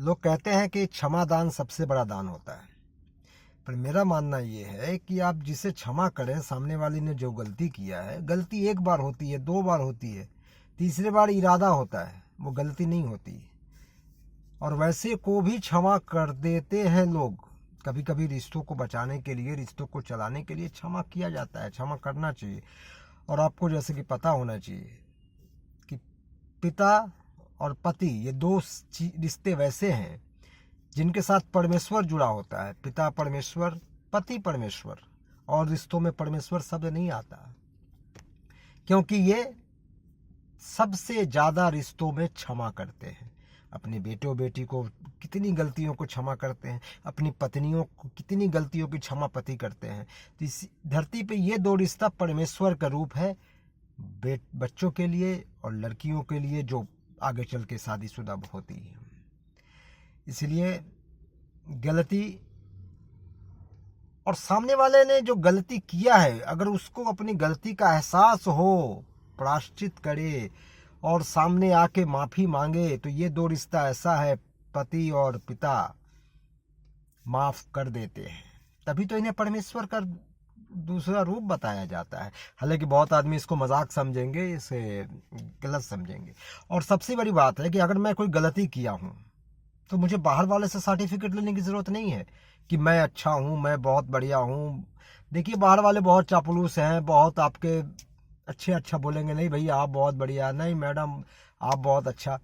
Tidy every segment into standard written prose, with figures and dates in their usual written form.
लोग कहते हैं कि क्षमा दान सबसे बड़ा दान होता है, पर मेरा मानना ये है कि आप जिसे क्षमा करें, सामने वाले ने जो गलती किया है, गलती एक बार होती है, दो बार होती है, तीसरे बार इरादा होता है, वो गलती नहीं होती। और वैसे को भी क्षमा कर देते हैं लोग। कभी कभी रिश्तों को बचाने के लिए, रिश्तों को चलाने के लिए क्षमा किया जाता है, क्षमा करना चाहिए। और आपको जैसे कि पता होना चाहिए कि पिता और पति, ये दो रिश्ते वैसे हैं जिनके साथ परमेश्वर जुड़ा होता है। पिता परमेश्वर, पति परमेश्वर, और रिश्तों में परमेश्वर शब्द नहीं आता, क्योंकि ये सबसे ज्यादा रिश्तों में क्षमा करते हैं। अपने बेटों बेटी को कितनी गलतियों को क्षमा करते हैं, अपनी पत्नियों को कितनी गलतियों की क्षमा पति करते हैं। तो इस धरती पे ये दो रिश्ता परमेश्वर का रूप है, बच्चों के लिए और लड़कियों के लिए जो आगे चल के शादीशुदा होती है। इसलिए गलती, और सामने वाले ने जो गलती किया है, अगर उसको अपनी गलती का एहसास हो, प्रायश्चित करे और सामने आके माफी मांगे, तो ये दो रिश्ता ऐसा है, पति और पिता माफ कर देते हैं। तभी तो इन्हें परमेश्वर का दूसरा रूप बताया जाता है। हालांकि बहुत आदमी इसको मजाक समझेंगे, इसे गलत समझेंगे। और सबसे बड़ी बात है कि अगर मैं कोई गलती किया हूं तो मुझे बाहर वाले से सर्टिफिकेट लेने की जरूरत नहीं है कि मैं अच्छा हूं, मैं बहुत बढ़िया हूं। देखिए, बाहर वाले बहुत चापलूस हैं, बहुत आपके अच्छा बोलेंगे, नहीं भैया आप बहुत बढ़िया, नहीं मैडम आप बहुत अच्छा।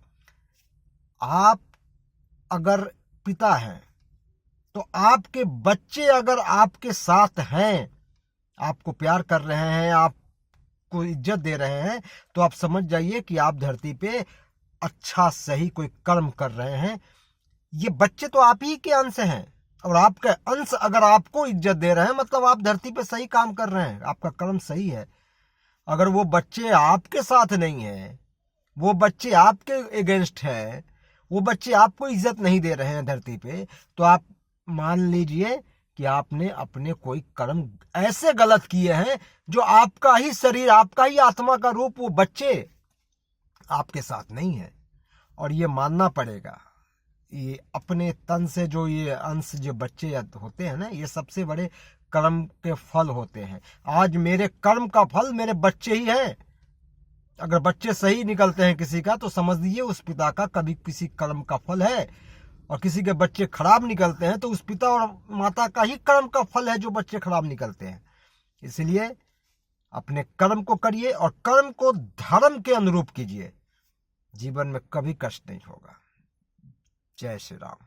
आप अगर पिता हैं तो आपके बच्चे अगर आपके साथ हैं, आपको प्यार कर रहे हैं, आपको इज्जत दे रहे हैं, तो आप समझ जाइए कि आप धरती पे अच्छा सही कोई कर्म कर रहे हैं। ये बच्चे तो आप ही के अंश हैं, और आपके अंश अगर आपको इज्जत दे रहे हैं, मतलब आप धरती पे सही काम कर रहे हैं, आपका कर्म सही है। अगर वो बच्चे आपके साथ नहीं है, वो बच्चे आपके अगेंस्ट है, वो बच्चे आपको इज्जत नहीं दे रहे हैं धरती पे, तो आप मान लीजिए कि आपने अपने कोई कर्म ऐसे गलत किए हैं जो आपका ही शरीर, आपका ही आत्मा का रूप, वो बच्चे आपके साथ नहीं है। और ये मानना पड़ेगा, ये अपने तन से जो ये अंश जो बच्चे होते हैं ना, ये सबसे बड़े कर्म के फल होते हैं। आज मेरे कर्म का फल मेरे बच्चे ही हैं। अगर बच्चे सही निकलते हैं किसी का, तो समझ लीजिए उस पिता का कभी किसी कर्म का फल है। और किसी के बच्चे खराब निकलते हैं तो उस पिता और माता का ही कर्म का फल है जो बच्चे खराब निकलते हैं। इसलिए अपने कर्म को करिए और कर्म को धर्म के अनुरूप कीजिए, जीवन में कभी कष्ट नहीं होगा। जय श्री राम।